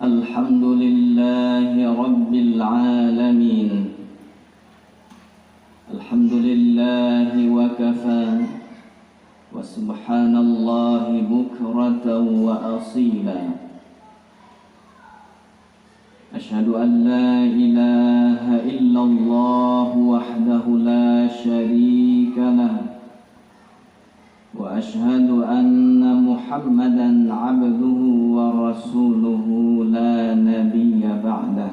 الحمد لله رب العالمين. الحمد لله وكفى، وسبحان الله بكرة وأصيلا. أشهد أن لا إله إلا الله وحده لا شريك له، وأشهد أن محمدا عبده ورسوله لا نبي بعده.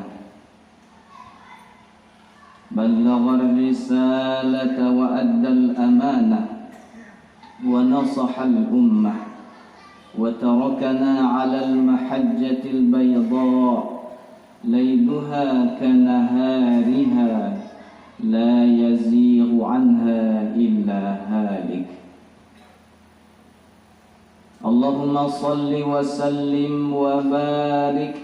بلغ الرسالة وأدى الأمانة ونصح الأمة، وتركنا على المحجة البيضاء ليلها كنهارها لا يزيغ عنها إلا هالك. اللهم صل وسلم وبارك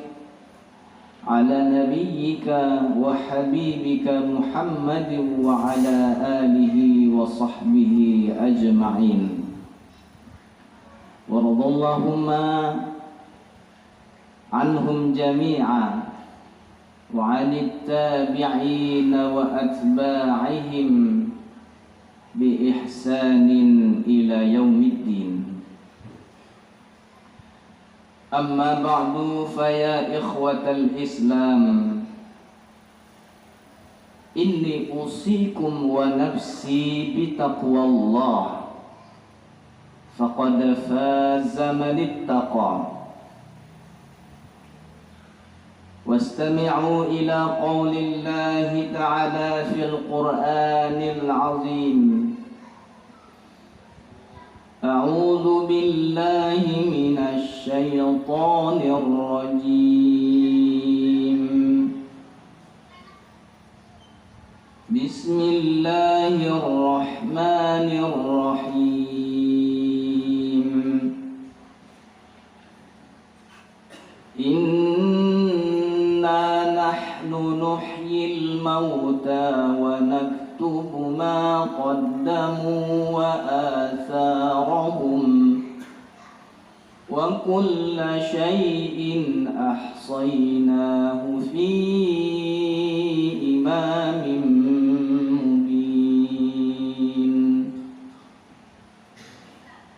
على نبيك وحبيبك محمد وعلى آله وصحبه أجمعين. وارض اللهم عنهم جميعا وعن التابعين وأتباعهم بإحسان إلى يوم الدين. أما بعد، فيا إخوة الإسلام، إني أوصيكم ونفسي بتقوى الله، فقد فاز من اتقى. واستمعوا إلى قول الله تعالى في القرآن العظيم: أعوذ بالله من الشيطان الرجيم. بسم الله الرحمن الرحيم. إنا نحن نحيي الموتى ونكتب ما قدموا وآثارهم وكل شيء أحصيناه في إمام مبين.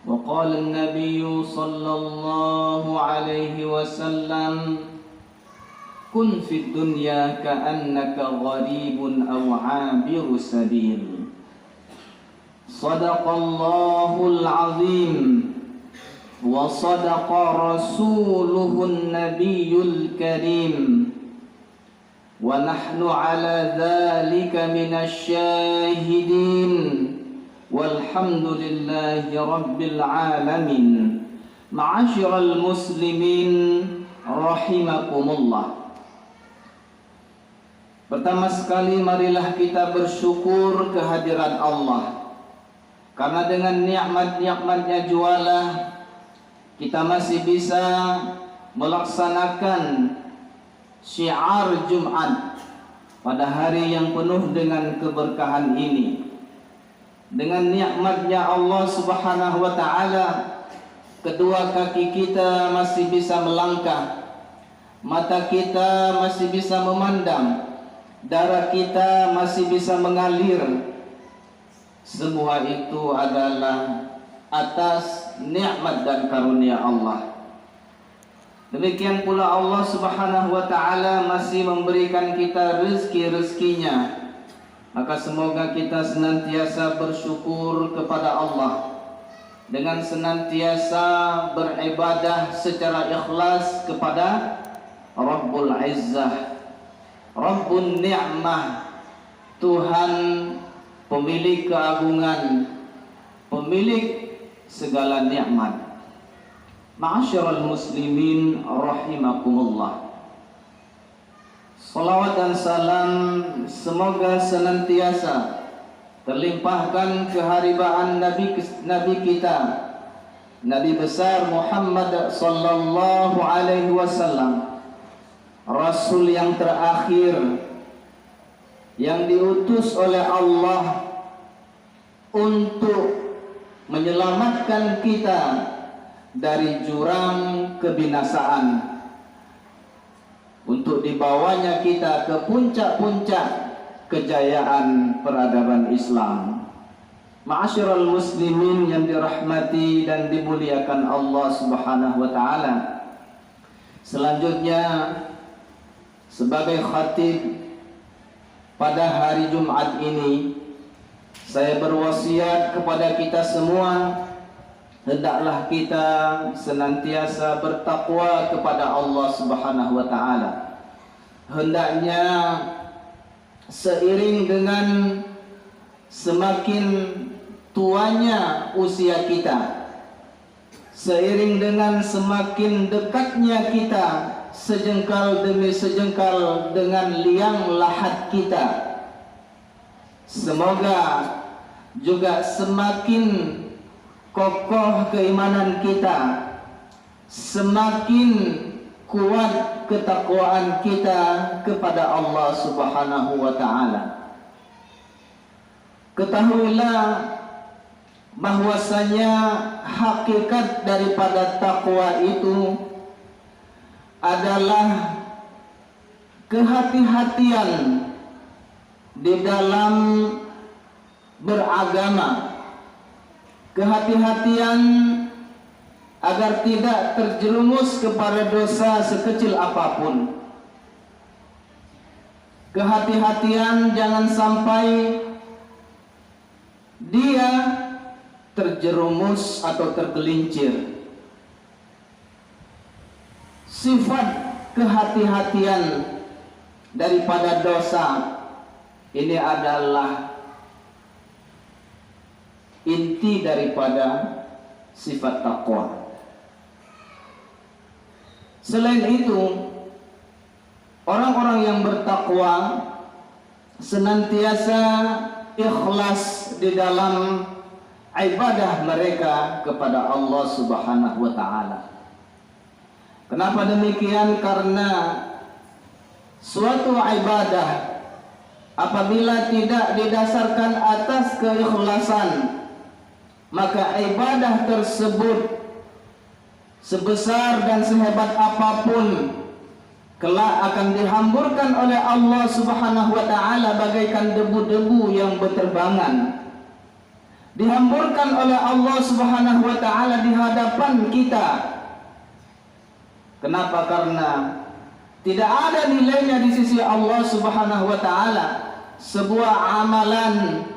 وقال النبي صلى الله عليه وسلم: كن في الدنيا كأنك غريب أو عابر سبيل. صدق الله العظيم، وصدق رسوله النبي الكريم، ونحن على ذلك من الشاهدين، والحمد لله رب العالمين. معاشر المسلمين rahimakumullah. Pertama sekali, marilah kita bersyukur kehadiran Allah, karena dengan nikmat-nikmatnya jualah kita masih bisa melaksanakan syiar Jumat pada hari yang penuh dengan keberkahan ini. Dengan nikmatnya Allah Subhanahu wa ta'ala, kedua kaki kita masih bisa melangkah, mata kita masih bisa memandang, darah kita masih bisa mengalir. Semua itu adalah atas nikmat dan karunia Allah. Demikian pula Allah Subhanahu wa ta'ala masih memberikan kita rezeki-rezekinya. Maka semoga kita senantiasa bersyukur kepada Allah dengan senantiasa beribadah secara ikhlas kepada Rabbul Izzah, Rabbun Ni'mah, Tuhan pemilik keagungan, pemilik segala nikmat. Ma'asyiral muslimin rahimakumullah. Salawat dan salam semoga senantiasa terlimpahkan keharibaan Nabi kita, Nabi besar Muhammad sallallahu alaihi wasallam, Rasul yang terakhir yang diutus oleh Allah untuk menyelamatkan kita dari jurang kebinasaan, untuk dibawanya kita ke puncak-puncak kejayaan peradaban Islam. Ma'asyiral muslimin yang dirahmati dan dimuliakan Allah Subhanahu wa taala. Selanjutnya, sebagai khatib pada hari Jumat ini, saya berwasiat kepada kita semua, hendaklah kita senantiasa bertakwa kepada Allah Subhanahu wa taala. Hendaknya seiring dengan semakin tuanya usia kita, seiring dengan semakin dekatnya kita sejengkal demi sejengkal dengan liang lahat kita, semoga juga semakin kokoh keimanan kita, semakin kuat ketakwaan kita kepada Allah Subhanahu wa taala. Ketahuilah bahwasanya hakikat daripada takwa itu adalah kehati-hatian di dalam beragama, kehati-hatian agar tidak terjerumus kepada dosa sekecil apapun, kehati-hatian jangan sampai dia terjerumus atau tergelincir. Sifat kehati-hatian daripada dosa ini adalah inti daripada sifat takwa. Selain itu, orang-orang yang bertakwa senantiasa ikhlas di dalam ibadah mereka kepada Allah Subhanahu wa taala. Kenapa demikian? Karena suatu ibadah apabila tidak didasarkan atas keikhlasan, maka ibadah tersebut sebesar dan sehebat apapun kelak akan dihamburkan oleh Allah Subhanahu wa taala bagaikan debu-debu yang berterbangan. Dihamburkan oleh Allah Subhanahu wa taala di hadapan kita. Kenapa? Karena tidak ada nilainya di sisi Allah Subhanahu wa taala sebuah amalan,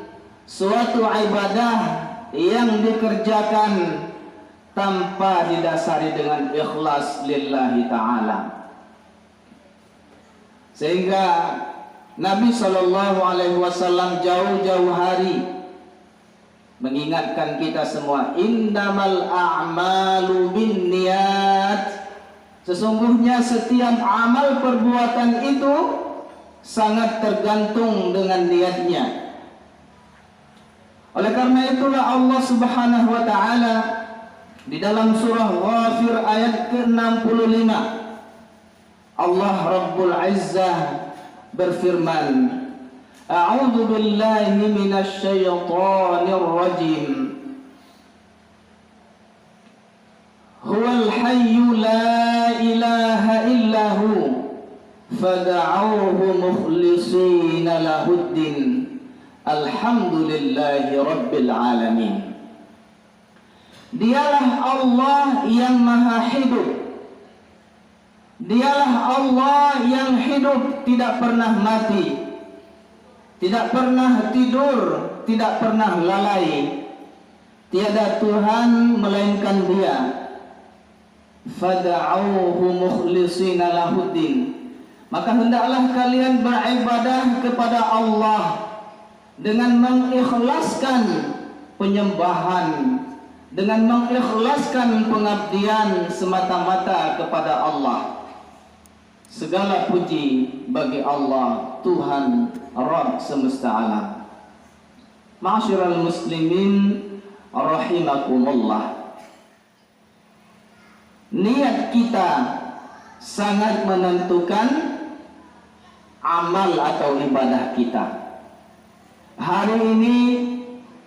suatu ibadah yang dikerjakan tanpa didasari dengan ikhlas lillahi ta'ala. Sehingga Nabi SAW jauh-jauh hari mengingatkan kita semua, innamal a'malu binniyat. Sesungguhnya setiap amal perbuatan itu sangat tergantung dengan niatnya. Oleh karena itulah Allah Subhanahu wa taala di dalam surah Ghafir ayat ke-65, Allah Rabbul Izzah berfirman, A'udzu billahi minasy syaithanir rajim. Huwal hayyu la ilaha illahu fad'uuhu mukhlishina lahuddin. Alhamdulillahi rabbil alamin. Dialah Allah yang maha hidup. Dialah Allah yang hidup, tidak pernah mati, tidak pernah tidur, tidak pernah lalai. Tiada Tuhan melainkan Dia. Fad'uuhu mukhlishina lahuddin. Maka hendaklah kalian beribadah kepada Allah dengan mengikhlaskan penyembahan, dengan mengikhlaskan pengabdian semata-mata kepada Allah. Segala puji bagi Allah, Tuhan Rabb semesta alam. Ma'asyiral muslimin rahimakumullah. Niat kita sangat menentukan amal atau ibadah kita. Hari ini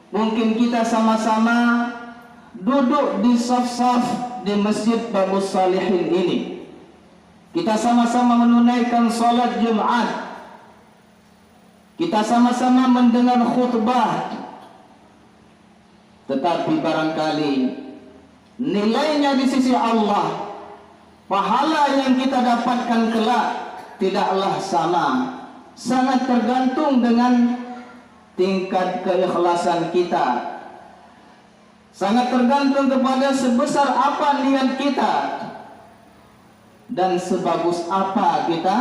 mungkin kita sama-sama duduk di saf-saf di Masjid Babus Salihin ini. kita sama-sama menunaikan salat Jumat, kita sama-sama mendengar khutbah, tetapi barangkali nilainya di sisi Allah, pahala yang kita dapatkan kelak tidaklah sama. Sangat tergantung dengan tingkat keikhlasan kita, sangat tergantung kepada sebesar apa niat kita dan sebagus apa kita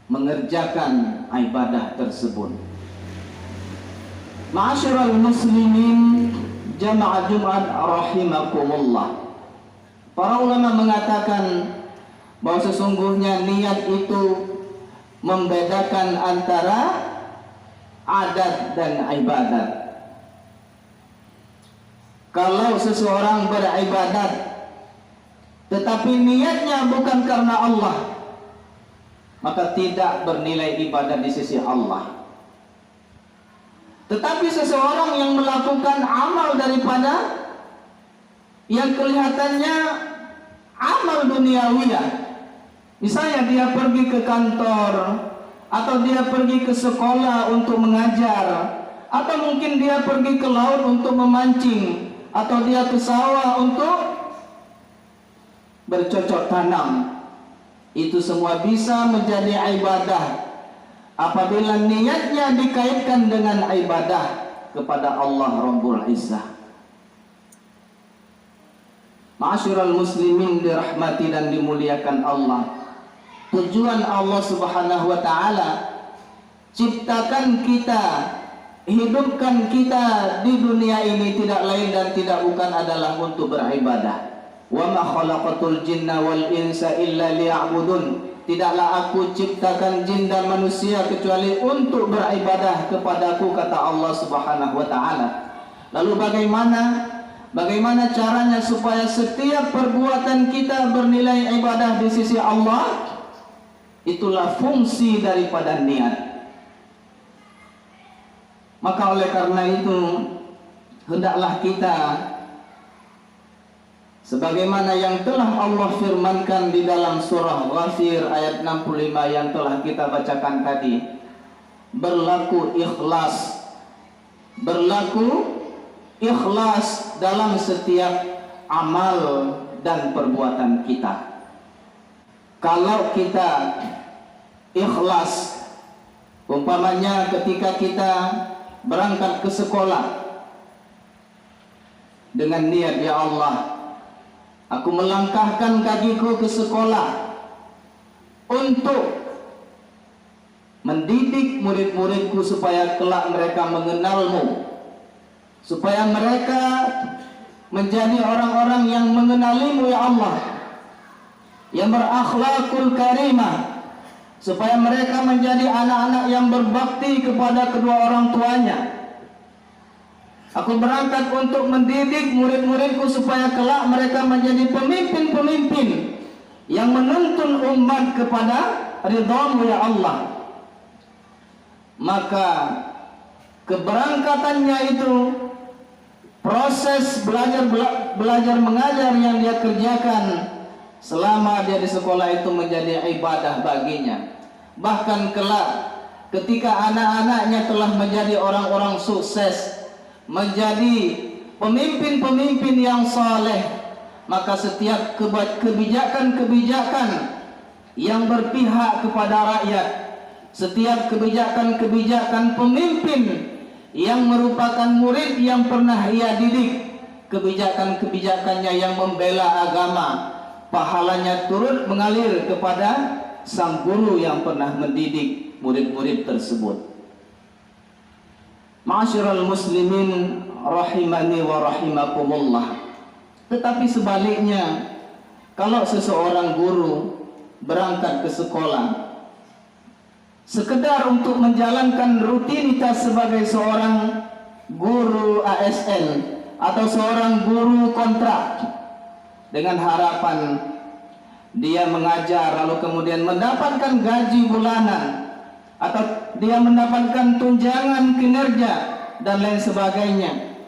mengerjakan ibadah tersebut. Ma'asyiral muslimin jamaah Jumat rahimakumullah. Para ulama mengatakan bahwa sesungguhnya niat itu membedakan antara adat dan ibadat. Kalau seseorang beribadat tetapi niatnya bukan karena Allah, maka tidak bernilai ibadah di sisi Allah. Tetapi seseorang yang melakukan amal daripada yang kelihatannya amal duniawiyah, misalnya dia pergi ke kantor, atau dia pergi ke sekolah untuk mengajar, atau mungkin dia pergi ke laut untuk memancing, atau dia ke sawah untuk bercocok tanam. Itu semua bisa menjadi ibadah apabila niatnya dikaitkan dengan ibadah kepada Allah Rabbul Izzah. Ma'asyiral muslimin dirahmati dan dimuliakan Allah. Tujuan Allah Subhanahu wa taala ciptakan kita, hidupkan kita di dunia ini tidak lain dan tidak bukan adalah untuk beribadah. Wa ma khalaqatul jinna wal insa illa liya'budun. Tidaklah aku ciptakan jin dan manusia kecuali untuk beribadah kepadaku, kata Allah Subhanahu wa taala. Lalu bagaimana caranya supaya setiap perbuatan kita bernilai ibadah di sisi Allah? Itulah fungsi daripada niat. Maka oleh karena itu hendaklah kita, sebagaimana yang telah Allah firmankan di dalam surah Ghafir ayat 65 yang telah kita bacakan tadi, berlaku ikhlas dalam setiap amal dan perbuatan kita. Kalau kita ikhlas, umpamanya ketika kita berangkat ke sekolah dengan niat, ya Allah, aku melangkahkan kakiku ke sekolah untuk mendidik murid-muridku supaya kelak mereka mengenalmu, supaya mereka menjadi orang-orang yang mengenalimu, ya Allah, yang berakhlakul karimah, supaya mereka menjadi anak-anak yang berbakti kepada kedua orang tuanya. Aku berangkat untuk mendidik murid-muridku supaya kelak mereka menjadi pemimpin-pemimpin yang menuntun umat kepada ridhamu, ya Allah. Maka keberangkatannya itu, proses belajar mengajar yang dia kerjakan selama dia di sekolah itu menjadi ibadah baginya. Bahkan kelak ketika anak-anaknya telah menjadi orang-orang sukses, menjadi pemimpin-pemimpin yang saleh, maka setiap kebijakan-kebijakan yang berpihak kepada rakyat, setiap kebijakan-kebijakan pemimpin yang merupakan murid yang pernah ia didik, kebijakan-kebijakannya yang membela agama, pahalanya turut mengalir kepada sang guru yang pernah mendidik murid-murid tersebut. Ma'asyiral muslimin rahimani wa rahimakumullah. Tetapi sebaliknya, kalau seseorang guru berangkat ke sekolah sekedar untuk menjalankan rutinitas sebagai seorang guru ASN atau seorang guru kontrak, dengan harapan dia mengajar lalu kemudian mendapatkan gaji bulanan, atau dia mendapatkan tunjangan kinerja dan lain sebagainya,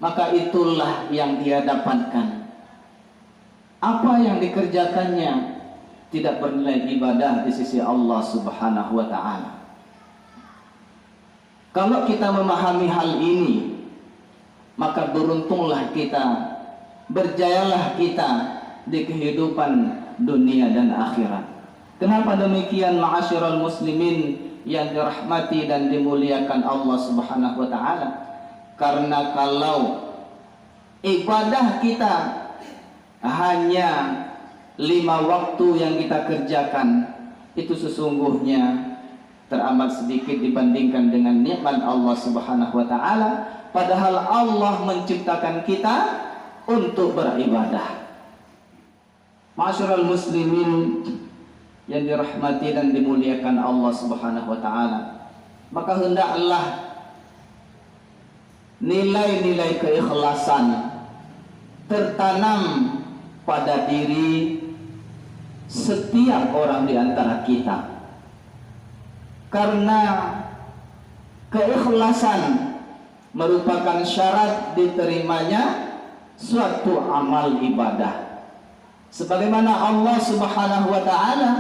maka itulah yang dia dapatkan. Apa yang dikerjakannya tidak bernilai ibadah di sisi Allah Subhanahu wa taala. Kalau kita memahami hal ini, maka beruntunglah kita, berjayalah kita di kehidupan dunia dan akhirat. Kenapa demikian, ma'asyiral muslimin yang dirahmati dan dimuliakan Allah Subhanahu wa taala? Karena kalau ibadah kita hanya 5 waktu yang kita kerjakan, itu sesungguhnya teramat sedikit dibandingkan dengan nikmat Allah Subhanahu wa taala. Padahal Allah menciptakan kita untuk beribadah. Ma'asyiral muslimin yang dirahmati dan dimuliakan Allah Subhanahu wa taala, maka hendaklah nilai-nilai keikhlasan tertanam pada diri setiap orang di antara kita. Karena keikhlasan merupakan syarat diterimanya suatu amal ibadah. Sebagaimana Allah Subhanahu wa taala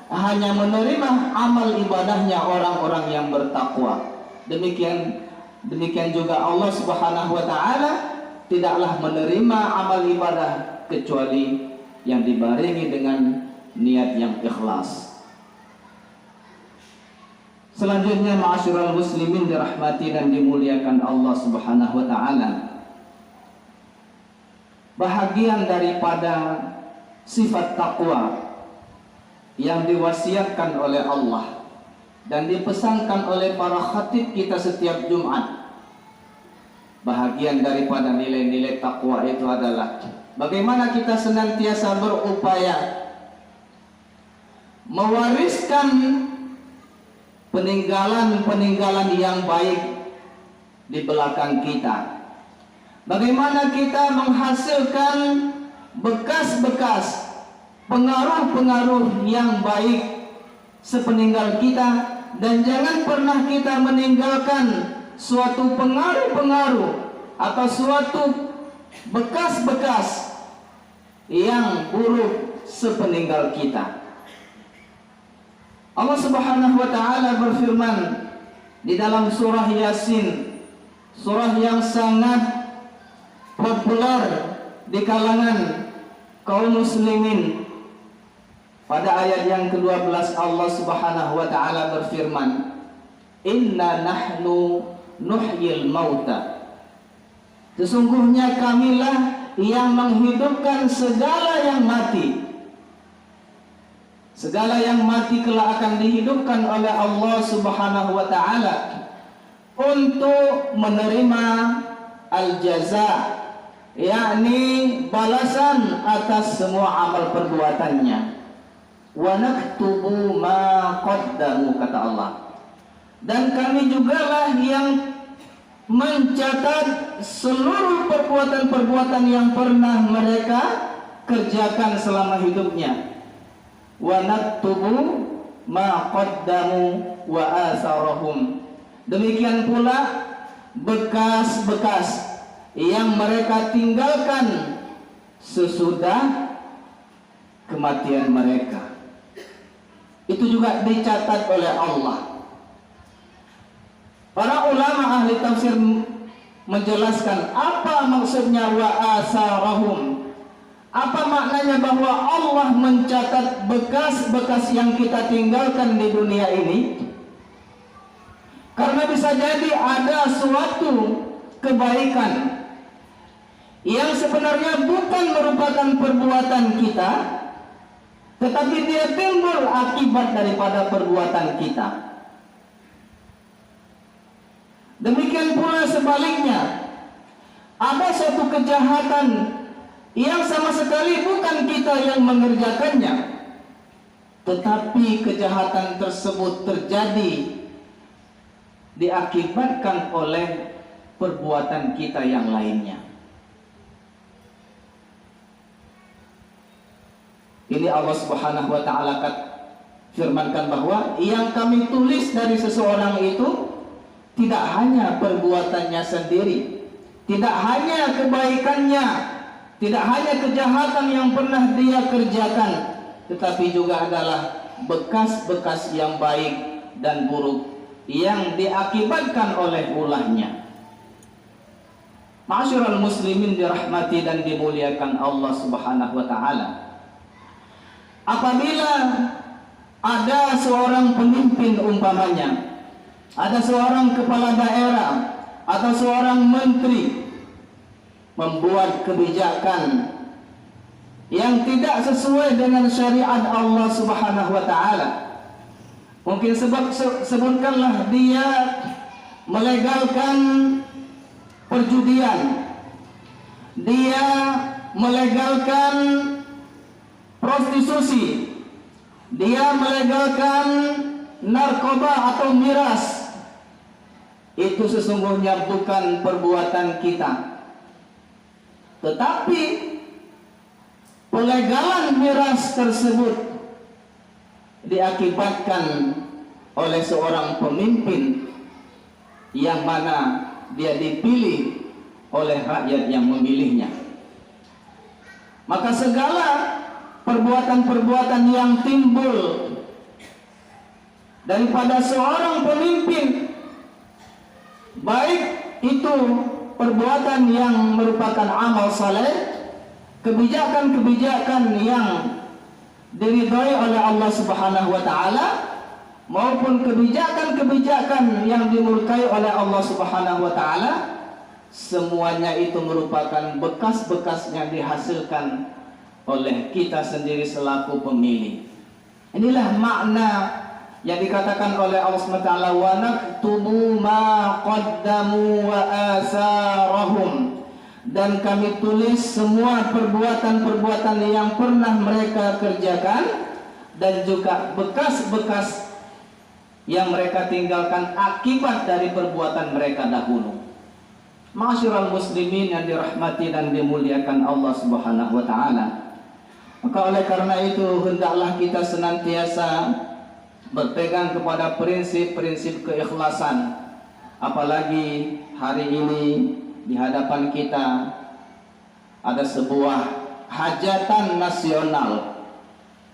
hanya menerima amal ibadahnya orang-orang yang bertakwa. Demikian juga Allah Subhanahu wa taala tidaklah menerima amal ibadah kecuali yang dibarengi dengan niat yang ikhlas. Selanjutnya, ma'asyiral muslimin dirahmati dan dimuliakan Allah Subhanahu wa taala, bahagian daripada sifat takwa yang diwasiatkan oleh Allah dan dipesankan oleh para khatib kita setiap Jumat, bahagian daripada nilai-nilai takwa itu adalah bagaimana kita senantiasa berupaya mewariskan peninggalan-peninggalan yang baik di belakang kita. Bagaimana kita menghasilkan bekas-bekas pengaruh-pengaruh yang baik sepeninggal kita, dan jangan pernah kita meninggalkan suatu pengaruh-pengaruh atau suatu bekas-bekas yang buruk sepeninggal kita. Allah Subhanahu wa taala berfirman di dalam surah Yasin, surah yang sangat populer di kalangan kaum muslimin. Pada ayat yang ke-12 Allah Subhanahu wa taala berfirman, "Inna nahnu nuhyil mauta." Sesungguhnya kamilah yang menghidupkan segala yang mati. Segala yang mati kelak akan dihidupkan oleh Allah Subhanahu wa taala untuk menerima al-jaza, yakni balasan atas semua amal perbuatannya. Wa naktubu ma qaddamu, kata Allah. Dan kami jugalah yang mencatat seluruh perbuatan-perbuatan yang pernah mereka kerjakan selama hidupnya. Wa naktubu ma qaddamu wa atharahum. Demikian pula bekas-bekas yang mereka tinggalkan sesudah kematian mereka. Itu juga dicatat oleh Allah. Para ulama ahli tafsir menjelaskan apa maksudnya wa asarahum. Apa maknanya bahwa Allah mencatat bekas-bekas yang kita tinggalkan di dunia ini? Karena bisa jadi ada suatu kebaikan yang sebenarnya bukan merupakan perbuatan kita, tetapi dia timbul akibat daripada perbuatan kita. Demikian pula sebaliknya, ada suatu kejahatan yang sama sekali bukan kita yang mengerjakannya, tetapi kejahatan tersebut terjadi diakibatkan oleh perbuatan kita yang lainnya. Ini Allah Subhanahu wa taala firmankan bahwa yang kami tulis dari seseorang itu tidak hanya perbuatannya sendiri, tidak hanya kebaikannya, tidak hanya kejahatan yang pernah dia kerjakan, tetapi juga adalah bekas-bekas yang baik dan buruk yang diakibatkan oleh ulahnya. Ma'asyiral muslimin dirahmati dan dimuliakan Allah Subhanahu wa taala. Apabila ada seorang pemimpin umpamanya, ada seorang kepala daerah atau seorang menteri membuat kebijakan yang tidak sesuai dengan syariat Allah Subhanahu wa taala. Mungkin sebutkanlah dia melegalkan perjudian, dia melegalkan prostitusi, dia melegalkan narkoba atau miras. Itu sesungguhnya bukan perbuatan kita, tetapi pelegalan miras tersebut diakibatkan oleh seorang pemimpin yang mana dia dipilih oleh rakyat yang memilihnya. Maka segala perbuatan-perbuatan yang timbul daripada seorang pemimpin, baik itu perbuatan yang merupakan amal saleh, kebijakan-kebijakan yang diridhai oleh Allah Subhanahu wa taala, maupun kebijakan-kebijakan yang dimurkai oleh Allah Subhanahu wa taala, semuanya itu merupakan bekas-bekas yang dihasilkan oleh kita sendiri selaku pemilih. Inilah makna yang dikatakan oleh Allah SWT, wa naktubu ma qaddamu wa asarahum, dan kami tulis semua perbuatan-perbuatan yang pernah mereka kerjakan dan juga bekas-bekas yang mereka tinggalkan akibat dari perbuatan mereka dahulu. Ma'asyiral muslimin yang dirahmati dan dimuliakan Allah Subhanahu wa taala. Maka oleh karena itu hendaklah kita senantiasa berpegang kepada prinsip-prinsip keikhlasan. Apalagi hari ini di hadapan kita ada sebuah hajatan nasional,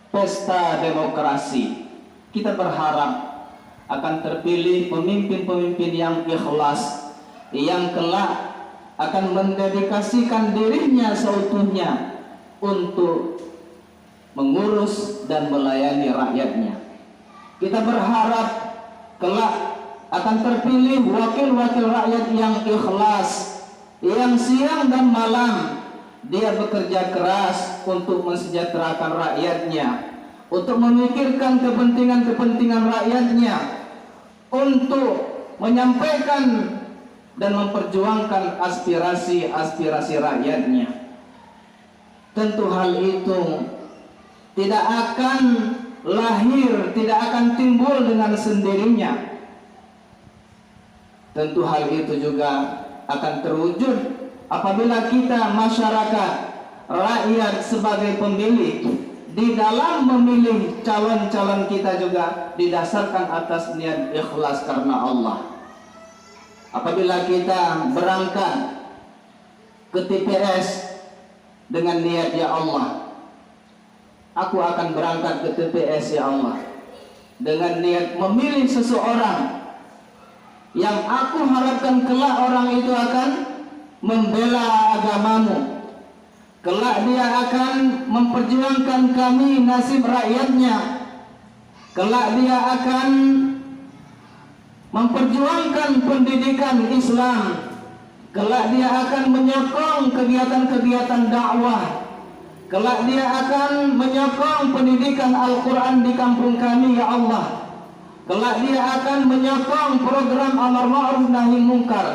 pesta demokrasi. Kita berharap akan terpilih pemimpin-pemimpin yang ikhlas, yang kelak akan mendedikasikan dirinya seutuhnya untuk mengurus dan melayani rakyatnya. Kita berharap kelak akan terpilih wakil-wakil rakyat yang ikhlas, yang siang dan malam dia bekerja keras untuk mensejahterakan rakyatnya, untuk memikirkan kepentingan-kepentingan rakyatnya, untuk menyampaikan dan memperjuangkan aspirasi-aspirasi rakyatnya. Tentu hal itu tidak akan lahir, tidak akan timbul dengan sendirinya. Tentu hal itu juga akan terwujud apabila kita masyarakat, rakyat sebagai pemilih, di dalam memilih calon-calon kita juga didasarkan atas niat ikhlas karena Allah. Apabila kita berangkat ke TPS dengan niat, ya Allah, aku akan berangkat ke TPS ya Allah, dengan niat memilih seseorang yang aku harapkan kelak orang itu akan membela agamamu, kelak dia akan memperjuangkan kami nasib rakyatnya, kelak dia akan memperjuangkan pendidikan Islam, kelak dia akan menyokong kegiatan-kegiatan dakwah, kelak dia akan menyokong pendidikan Al-Quran di kampung kami ya Allah, kelak dia akan menyokong program amar ma'ruf nahi mungkar.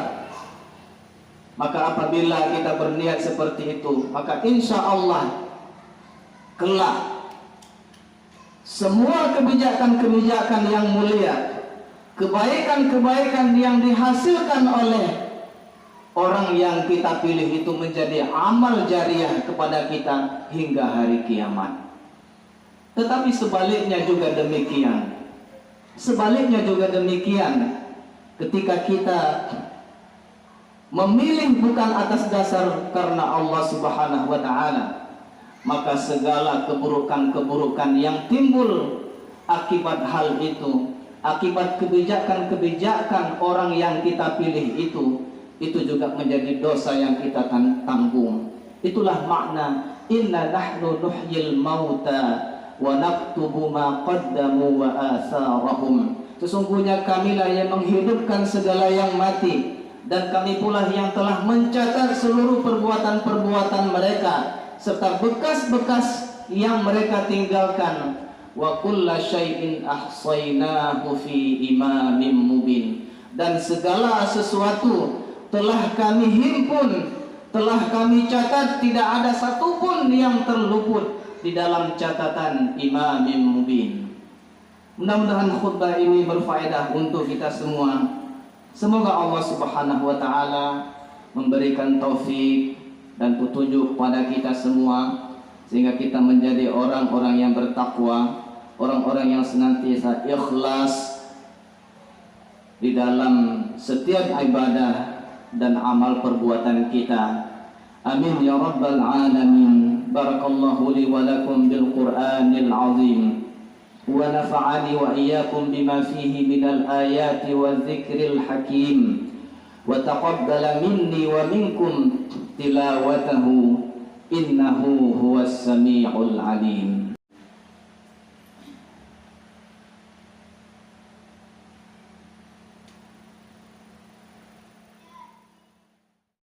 Maka apabila kita berniat seperti itu, maka insya Allah kelak semua kebijakan-kebijakan yang mulia, kebaikan-kebaikan yang dihasilkan oleh orang yang kita pilih itu menjadi amal jariah kepada kita hingga hari kiamat. Tetapi sebaliknya juga demikian. Sebaliknya juga demikian. Ketika kita memilih bukan atas dasar karena Allah Subhanahu wa taala, maka segala keburukan-keburukan yang timbul akibat hal itu, akibat kebijakan-kebijakan orang yang kita pilih itu juga menjadi dosa yang kita tanggung. Itulah makna inna nahnu nuhyil mauta wa naktubu ma qaddamu wa atharahum. Sesungguhnya kamilah yang menghidupkan segala yang mati, dan kami pula yang telah mencatat seluruh perbuatan-perbuatan mereka serta bekas-bekas yang mereka tinggalkan. Wa kulla syai'in ahsaynahu fi imamin mubin. Dan segala sesuatu telah kami himpun, telah kami catat, tidak ada satupun yang terluput di dalam catatan imamin mubin. Mudah-mudahan khutbah ini berfaedah untuk kita semua. Semoga Allah Subhanahu wa taala memberikan taufik dan petunjuk pada kita semua, sehingga kita menjadi orang-orang yang bertakwa, orang-orang yang senantiasa ikhlas di dalam setiap ibadah dan amal perbuatan kita. Amin ya rabbal alamin. Barakallahu li wa lakum bil Qur'anil azim, wa nafa'ani wa iyyakum bima fihi minal ayati wa dzikril hakim, wa taqabbala minni wa minkum tilawatahu innahu huwas samiul alim.